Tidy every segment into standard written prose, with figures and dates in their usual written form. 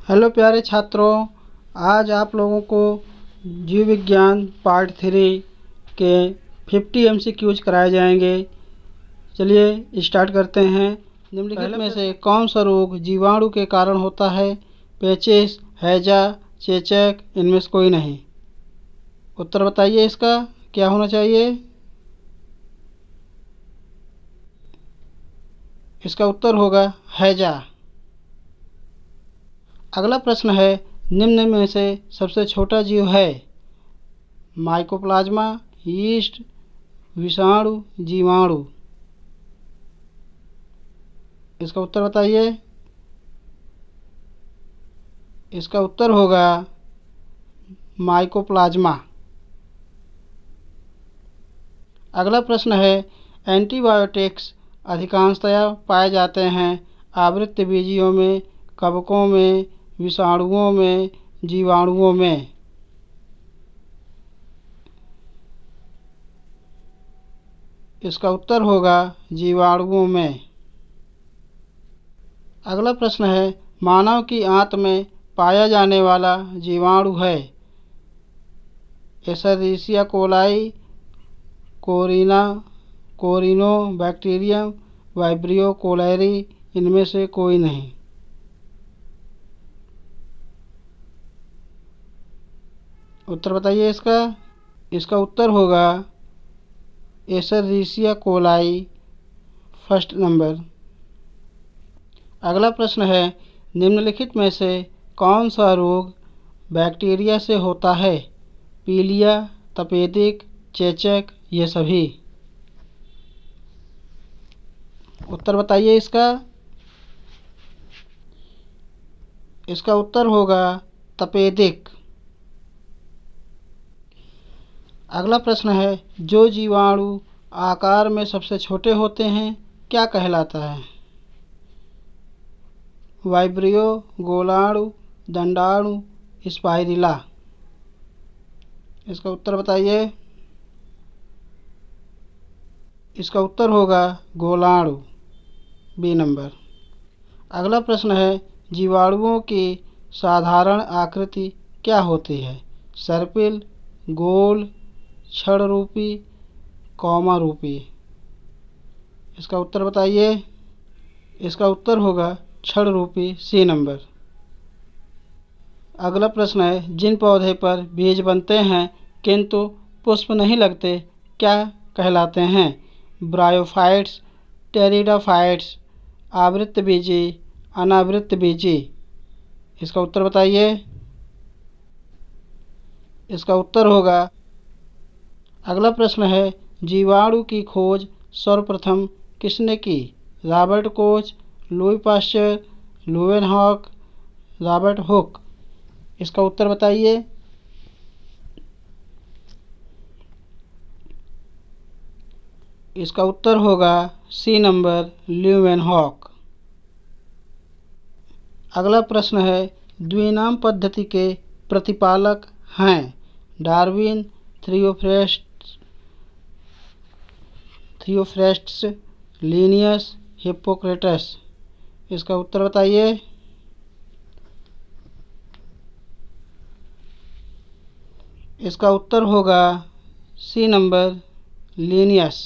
Hello प्यारे छात्रों, आज आप लोगों को जीव विज्ञान पार्ट 3 के 50 MCQs कराए जाएंगे। चलिए स्टार्ट करते हैं। निम्नलिखित में से कौन सा रोग जीवाणु के कारण होता है? पेचिश, हैजा, चेचक, इनमें से कोई नहीं। उत्तर बताइए, इसका क्या होना चाहिए? इसका उत्तर होगा हैजा। अगला प्रश्न है, निम्न में से सबसे छोटा जीव है? माइकोप्लाज्मा, यीस्ट, विषाणु, जीवाणु। इसका उत्तर बताइए। इसका उत्तर होगा माइकोप्लाज्मा। अगला प्रश्न है, एंटीबायोटिक्स अधिकांशतया पाए जाते हैं आवृत्तबीजियों में, कवकों में, विषाणुओं में, जीवाणुओं में। इसका उत्तर होगा जीवाणुओं में। अगला प्रश्न है, मानव की आंत में पाया जाने वाला जीवाणु है? एशेरिचिया कोलाई, कोरिनो बैक्टीरियम, वाइब्रियो कोलेरी, इनमें से कोई नहीं। उत्तर बताइए इसका। इसका उत्तर होगा एशेरिचिया कोलाई, फर्स्ट नंबर। अगला प्रश्न है, निम्नलिखित में से कौन सा रोग बैक्टीरिया से होता है? पीलिया, तपेदिक, चेचक, ये सभी। उत्तर बताइए इसका। इसका उत्तर होगा तपेदिक। अगला प्रश्न है, जो जीवाणु आकार में सबसे छोटे होते हैं क्या कहलाता है? वाइब्रियो, गोलाणु, दंडाणु, स्पाइरुला। इसका उत्तर बताइए। इसका उत्तर होगा गोलाणु, बी नंबर। अगला प्रश्न है, जीवाणुओं की साधारण आकृति क्या होती है? सर्पिल, गोल, छड़ रूपी, कौमा रूपी। इसका उत्तर बताइए। इसका उत्तर होगा छड़ रूपी, सी नंबर। अगला प्रश्न है, जिन पौधे पर बीज बनते हैं किंतु पुष्प नहीं लगते क्या कहलाते हैं? ब्रायोफाइट्स, टेरिडोफाइट्स, आवृत्तबीजी, अनावृत्तबीजी। इसका उत्तर बताइए। इसका उत्तर होगा। अगला प्रश्न है, जीवाणु की खोज सर्वप्रथम किसने की? Robert Koch, Louis Pasteur, Leeuwenhoek, Robert Hooke. इसका उत्तर बताइए। इसका उत्तर होगा सी नंबर, ल्यूवेनहॉक। अगला प्रश्न है, द्विनाम पद्धति के प्रतिपालक हैं? Darwin, Theophrastus, Linnaeus, Hippocrates. इसका उत्तर बताइए। इसका उत्तर होगा सी नंबर, लिनियस।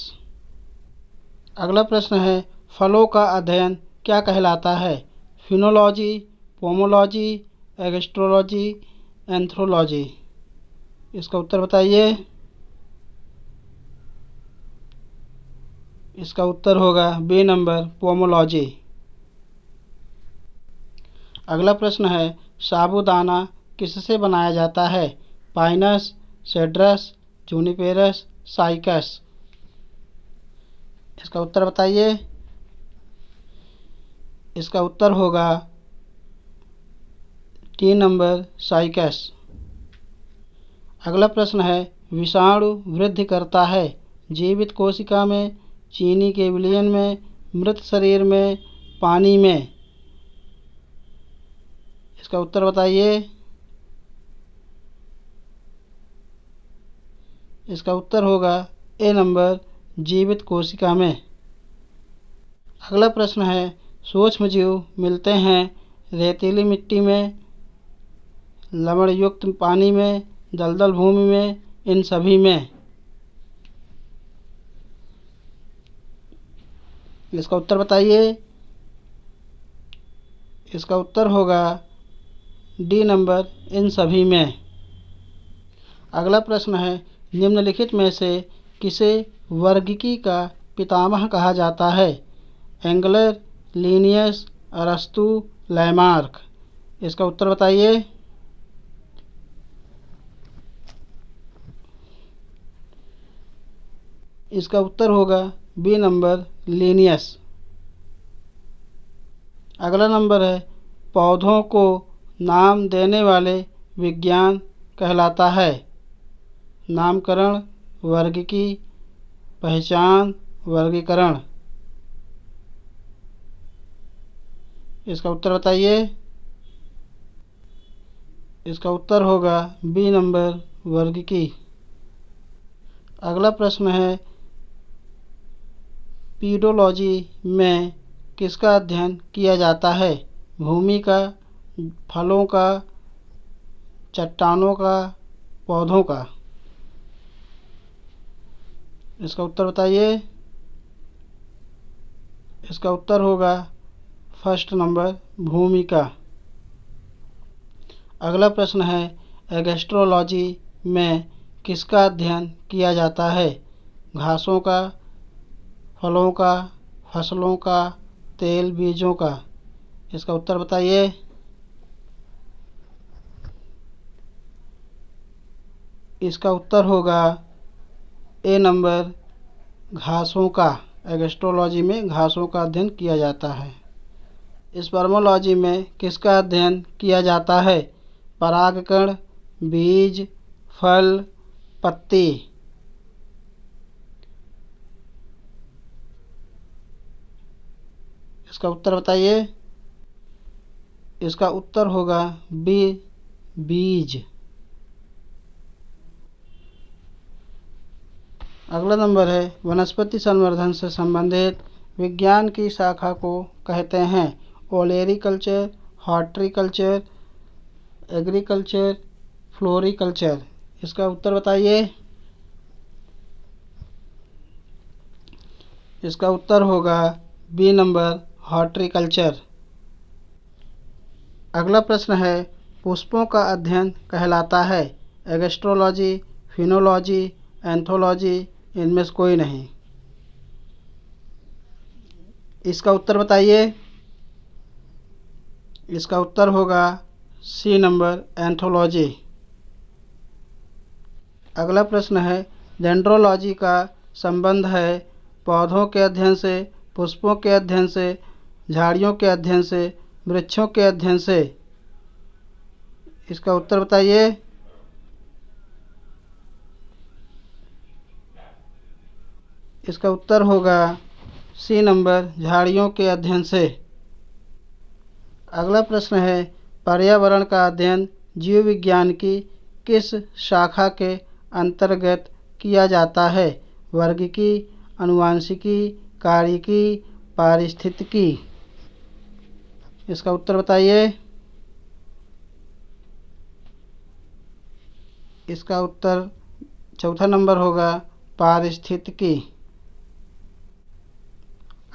अगला प्रश्न है, फलों का अध्ययन क्या कहलाता है? फिनोलॉजी, पोमोलॉजी, एगस्ट्रोलॉजी, एंथ्रोलॉजी। इसका उत्तर बताइए। इसका उत्तर होगा बी नंबर, पोमोलॉजी। अगला प्रश्न है, साबूदाना किससे बनाया जाता है? Pinus, Cedrus, Juniperus, Cycas. इसका उत्तर बताइए। इसका उत्तर होगा टी नंबर, साइकस। अगला प्रश्न है, विषाणु वृद्धि करता है? जीवित कोशिका में, चीनी के विलयन में, मृत शरीर में, पानी में। इसका उत्तर बताइए। इसका उत्तर होगा ए नंबर, जीवित कोशिका में। अगला प्रश्न है, सूक्ष्मजीव मिलते हैं रेतीली मिट्टी में, लवण युक्त पानी में, दलदल भूमि में, इन सभी में? इसका उत्तर बताइए। इसका उत्तर होगा डी नंबर, इन सभी में। अगला प्रश्न है, निम्नलिखित में से किसे वर्गिकी का पितामह कहा जाता है? एंगलर, लीनियस, अरस्तु, लैमार्क। इसका उत्तर बताइए। इसका उत्तर होगा बी नंबर, लीनियस। अगला नंबर है, पौधों को नाम देने वाले विज्ञान कहलाता है? नामकरण, वर्गिकी, पहचान, वर्गीकरण। इसका उत्तर बताइए। इसका उत्तर होगा बी नंबर, वर्गिकी। अगला प्रश्न है, पीडोलॉजी में किसका अध्ययन किया जाता है? भूमि का, फलों का, चट्टानों का, पौधों का। इसका उत्तर बताइए। इसका उत्तर होगा फर्स्ट नंबर, भूमि का। अगला प्रश्न है, एगेस्ट्रोलॉजी में किसका अध्ययन किया जाता है? घासों का, फलों का, फसलों का, तेल बीजों का। इसका उत्तर बताइए। इसका उत्तर होगा ए नंबर, घासों का। एगेस्ट्रोलॉजी में घासों का अध्ययन किया जाता है। स्पर्मोलॉजी में किसका अध्ययन किया जाता है? परागकण, बीज, फल, पत्ती। इसका उत्तर बताइए। इसका उत्तर होगा बी, बीज। अगला नंबर है, वनस्पति संवर्धन से संबंधित विज्ञान की शाखा को कहते हैं? Olericulture, horticulture, agriculture, floriculture. इसका उत्तर बताइए। इसका उत्तर होगा बी नंबर, हॉर्टिकल्चर। अगला प्रश्न है, पुष्पों का अध्ययन कहलाता है? एगेस्ट्रोलॉजी, फिनोलॉजी, एंथोलॉजी, इनमें से कोई नहीं। इसका उत्तर बताइए। इसका उत्तर होगा सी नंबर, एंथोलॉजी। अगला प्रश्न है, डेंड्रोलॉजी का संबंध है पौधों के अध्ययन से, पुष्पों के अध्ययन से, झाड़ियों के अध्ययन से, वृक्षों के अध्ययन से। इसका उत्तर बताइए। इसका उत्तर होगा सी नंबर, झाड़ियों के अध्ययन से। अगला प्रश्न है, पर्यावरण का अध्ययन जीव विज्ञान की किस शाखा के अंतर्गत किया जाता है? वर्गिकी, आनुवंशिकी, कार्यिकी, पारिस्थितिकी। इसका उत्तर बताइए। इसका उत्तर चौथा नंबर होगा, पारिस्थितिकी।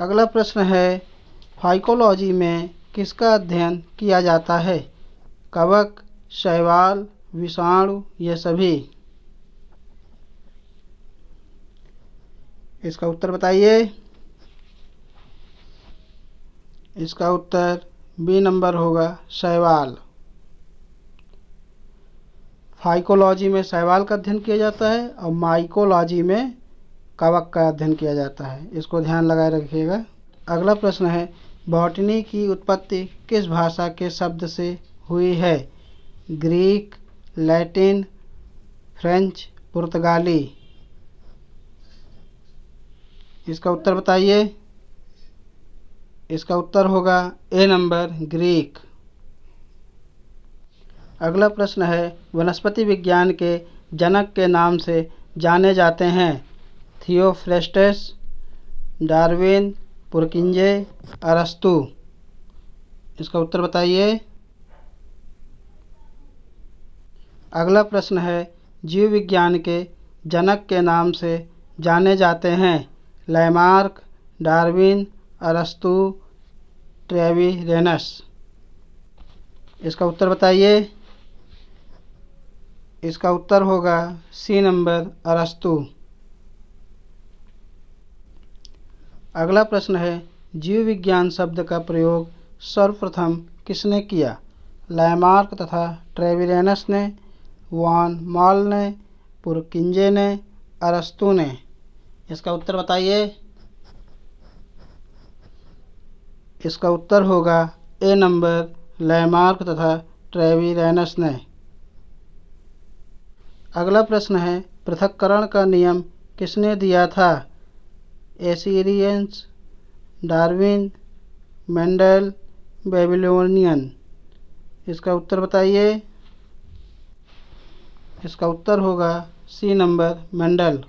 अगला प्रश्न है, फाइकोलॉजी में किसका अध्ययन किया जाता है? कवक, शैवाल, विषाणु, ये सभी। इसका उत्तर बताइए। इसका उत्तर बी नंबर होगा, शैवाल। फाइकोलॉजी में शैवाल का अध्ययन किया जाता है और माइकोलॉजी में कवक का अध्ययन किया जाता है। इसको ध्यान लगाए रखिएगा। अगला प्रश्न है, बॉटनी की उत्पत्ति किस भाषा के शब्द से हुई है? ग्रीक, लैटिन, फ्रेंच, पुर्तगाली। इसका उत्तर बताइए। इसका उत्तर होगा ए नंबर, ग्रीक। अगला प्रश्न है, वनस्पति विज्ञान के जनक के नाम से जाने जाते हैं? थियोफ्रेस्टस, डार्विन, पुरकिंजे, अरस्तु। इसका उत्तर बताइए। अगला प्रश्न है, जीव विज्ञान के जनक के नाम से जाने जाते हैं? लैमार्क, डार्विन, अरस्तु, ट्रेविरेनस। इसका उत्तर बताइए। इसका उत्तर होगा सी नंबर, अरस्तु। अगला प्रश्न है, जीव विज्ञान शब्द का प्रयोग सर्वप्रथम किसने किया? लैमार्क तथा ट्रेविरेनस ने, वान मॉल ने, पुरकिंजे ने, अरस्तु ने। इसका उत्तर बताइए। इसका उत्तर होगा ए नंबर, लैमार्क तथा ट्रेविरेनस ने। अगला प्रश्न है, पृथक्करण का नियम किसने दिया था? एसिरियंस, डार्विन, मेंडल, बेबीलोनियन। इसका उत्तर बताइए। इसका उत्तर होगा सी नंबर, मेंडल।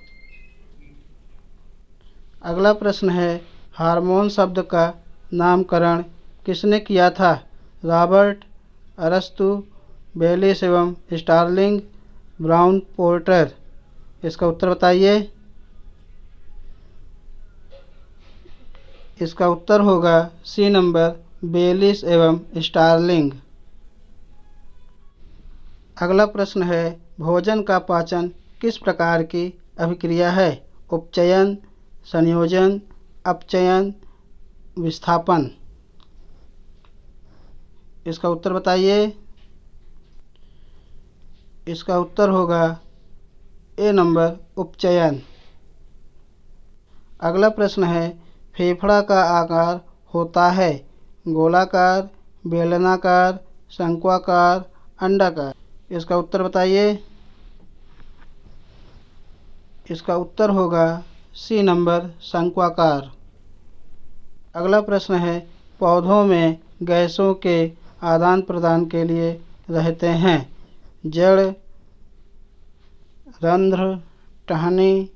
अगला प्रश्न है, हार्मोन शब्द का नामकरण किसने किया था? रॉबर्ट, अरस्तु, बेलिस एवं स्टार्लिंग, ब्राउन पोर्टर। इसका उत्तर बताइए। इसका उत्तर होगा सी नंबर, बेलिस एवं स्टार्लिंग। अगला प्रश्न है, भोजन का पाचन किस प्रकार की अभिक्रिया है? उपचयन, संयोजन, अपचयन, विस्थापन। इसका उत्तर बताइए। इसका उत्तर होगा ए नंबर, उपचयन। अगला प्रश्न है, फेफड़ा का आकार होता है? गोलाकार, बेलनाकार, शंक्वाकार, अंडाकार। इसका उत्तर बताइए। इसका उत्तर होगा सी नंबर, शंक्वाकार। अगला प्रश्न है, पौधों में गैसों के आदान प्रदान के लिए रहते हैं? जड़, रंध्र, टहनी,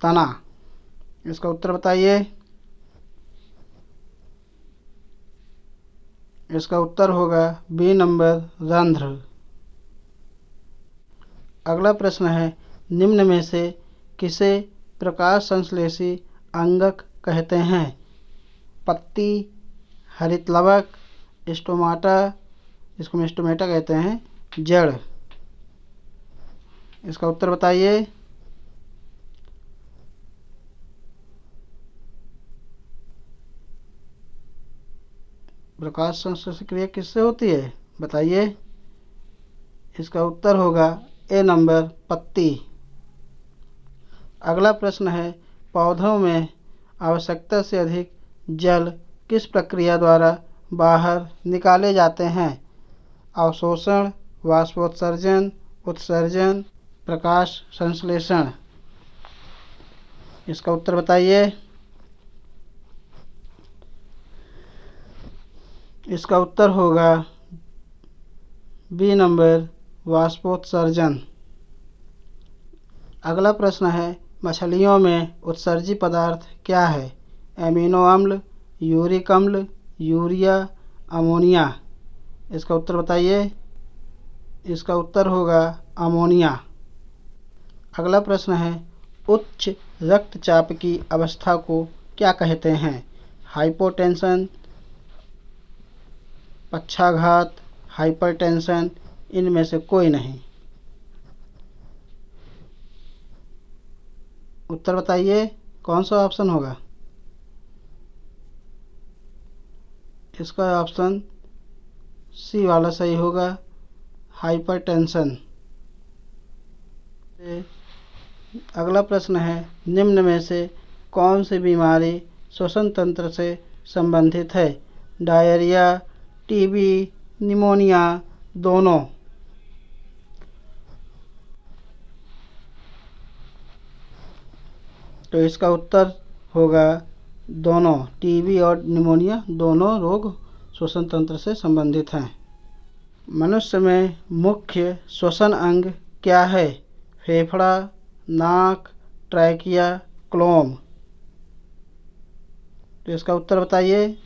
तना। इसका उत्तर बताइए। इसका उत्तर होगा बी नंबर, रंध्र। अगला प्रश्न है, निम्न में से किसे प्रकाश संश्लेषी अंगक कहते हैं? पत्ती, हरितलवक, स्टोमाटा, इसको स्टोमेटा कहते हैं, जड़। इसका उत्तर बताइए। प्रकाश संश्लेषण क्रिया किससे होती है? बताइए। इसका उत्तर होगा ए नंबर, पत्ती। अगला प्रश्न है, पौधों में आवश्यकता से अधिक जल किस प्रक्रिया द्वारा बाहर निकाले जाते हैं? अवशोषण, वाष्पोत्सर्जन, उत्सर्जन, प्रकाश संश्लेषण। इसका उत्तर बताइए। इसका उत्तर होगा बी नंबर, वाष्पोत्सर्जन। अगला प्रश्न है, मछलियों में उत्सर्जी पदार्थ क्या है? एमिनो अम्ल, यूरिक अम्ल, यूरिया, अमोनिया। इसका उत्तर बताइए। इसका उत्तर होगा अमोनिया। अगला प्रश्न है, उच्च रक्तचाप की अवस्था को क्या कहते हैं? हाइपोटेंशन, पक्षाघात, हाइपरटेंशन, इनमें से कोई नहीं। उत्तर बताइए, कौन सा ऑप्शन होगा? इसका ऑप्शन सी वाला सही होगा, हाइपरटेंशन। अगला प्रश्न है, निम्न में से कौन सी बीमारी श्वसन तंत्र से संबंधित है? डायरिया, टीबी, निमोनिया, दोनों। तो इसका उत्तर होगा दोनों। टीबी और निमोनिया दोनों रोग श्वसन तंत्र से संबंधित हैं। मनुष्य में मुख्य श्वसन अंग क्या है? फेफड़ा, नाक, ट्रैकिया, क्लोम। तो इसका उत्तर बताइए।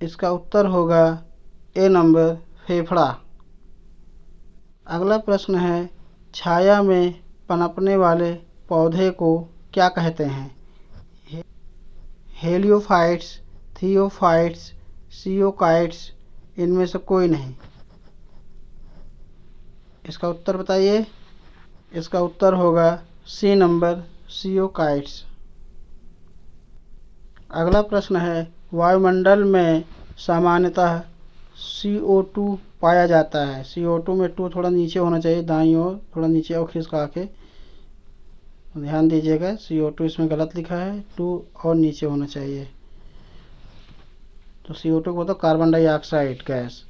इसका उत्तर होगा ए नंबर, फेफड़ा। अगला प्रश्न है, छाया में पनपने वाले पौधे को क्या कहते हैं? हेलियोफाइट्स, थियोफाइट्स, सियोकाइट्स, इनमें से कोई नहीं। इसका उत्तर बताइए। इसका उत्तर होगा सी नंबर, सियोकाइट्स। अगला प्रश्न है, वायुमंडल में सामान्यतः CO2 पाया जाता है। CO2 में 2 थोड़ा नीचे होना चाहिए, दाईं ओर थोड़ा नीचे और खिसका के ध्यान दीजिएगा। CO2 इसमें गलत लिखा है, 2 और नीचे होना चाहिए। तो CO2 को तो कार्बन डाइऑक्साइड गैस।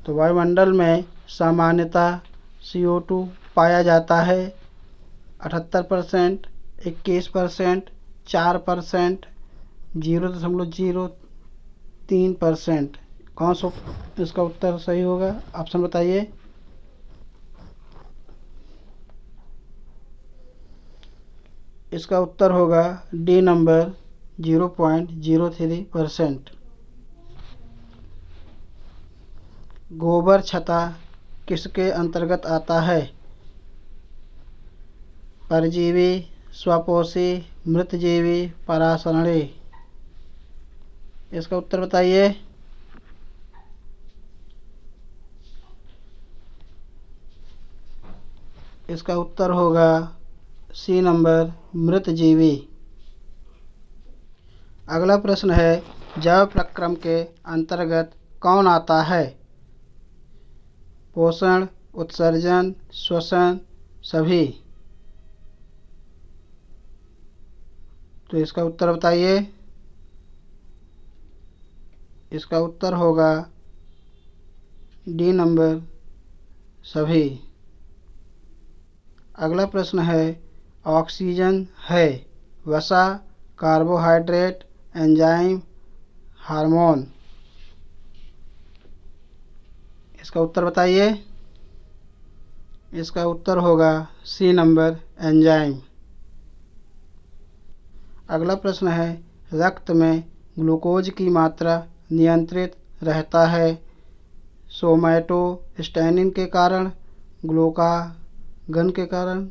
तो वायुमंडल में सामान्यतः CO2 पाया जाता है 78%, 21%, 4%, 0.03%। कौन सा इसका उत्तर सही होगा? ऑप्शन बताइए। इसका उत्तर होगा डी नंबर, 0.03%। गोबर छत्ता किसके अंतर्गत आता है? परजीवी, स्वपोषी, मृतजीवी, परासरणी। इसका उत्तर बताइए। इसका उत्तर होगा सी नंबर, मृतजीवी। अगला प्रश्न है, जैव प्रक्रम के अंतर्गत कौन आता है? पोषण, उत्सर्जन, श्वसन, सभी। तो इसका उत्तर बताइए। इसका उत्तर होगा डी नंबर, सभी। अगला प्रश्न है, ऑक्सीजन है वसा, कार्बोहाइड्रेट, एंजाइम, हार्मोन। इसका उत्तर बताइए। इसका उत्तर होगा सी नंबर, एंजाइम। अगला प्रश्न है, रक्त में ग्लूकोज की मात्रा नियंत्रित रहता है सोमैटोस्टैटिन के कारण, ग्लूकागन के कारण,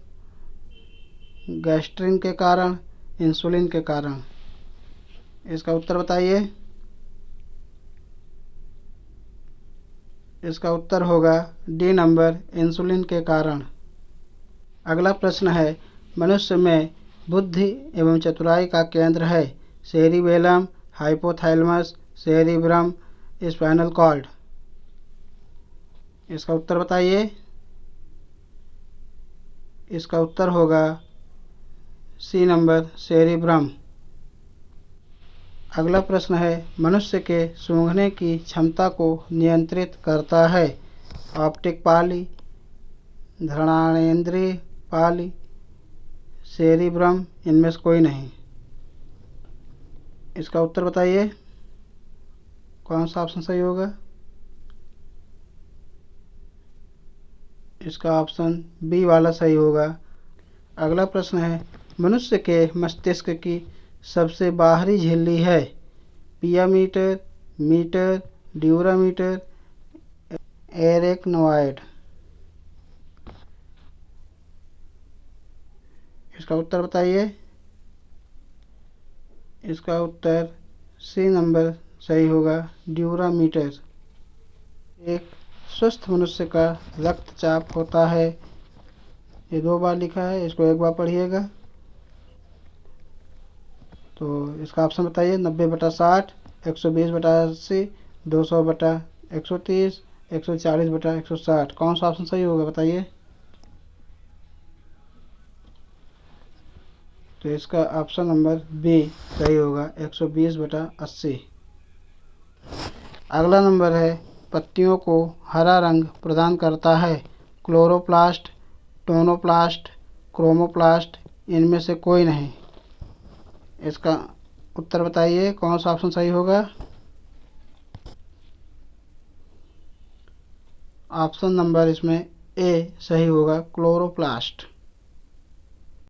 गैस्ट्रिन के कारण, इंसुलिन के कारण। इसका उत्तर बताइए। इसका उत्तर होगा डी नंबर, इंसुलिन के कारण। अगला प्रश्न है, मनुष्य में बुद्धि एवं चतुराई का केंद्र है cerebellum, hypothalamus, cerebrum, spinal cord. इसका उत्तर बताइए। इसका उत्तर होगा सी नंबर, सेरिब्रम। अगला प्रश्न है, मनुष्य के सूंघने की क्षमता को नियंत्रित करता है ऑप्टिक पाली, घ्राणेंद्रिय पाली, सेरिब्रम, इनमें से कोई नहीं। इसका उत्तर बताइए। कौन सा ऑप्शन सही होगा? इसका ऑप्शन बी वाला सही होगा। अगला प्रश्न है, मनुष्य के मस्तिष्क की सबसे बाहरी झिल्ली है पिया मीटर, मीटर, ड्यूरामीटर, एरेक्नोइड। इसका उत्तर बताइए। इसका उत्तर सी नंबर सही होगा, ड्यूरामीटर। एक स्वस्थ मनुष्य का रक्तचाप होता है, ये 2 बार लिखा है, इसको एक बार पढ़िएगा। तो इसका ऑप्शन बताइए। 90/60, 120/80, 200/130, 140/160। कौन सा ऑप्शन सही होगा बताइए। तो इसका ऑप्शन नंबर बी सही होगा, 120/80। अगला नंबर है, पत्तियों को हरा रंग प्रदान करता है क्लोरोप्लास्ट, टोनोप्लास्ट, क्रोमोप्लास्ट, इनमें से कोई नहीं। इसका उत्तर बताइए। कौन सा ऑप्शन सही होगा? ऑप्शन नंबर इसमें ए सही होगा, क्लोरोप्लास्ट।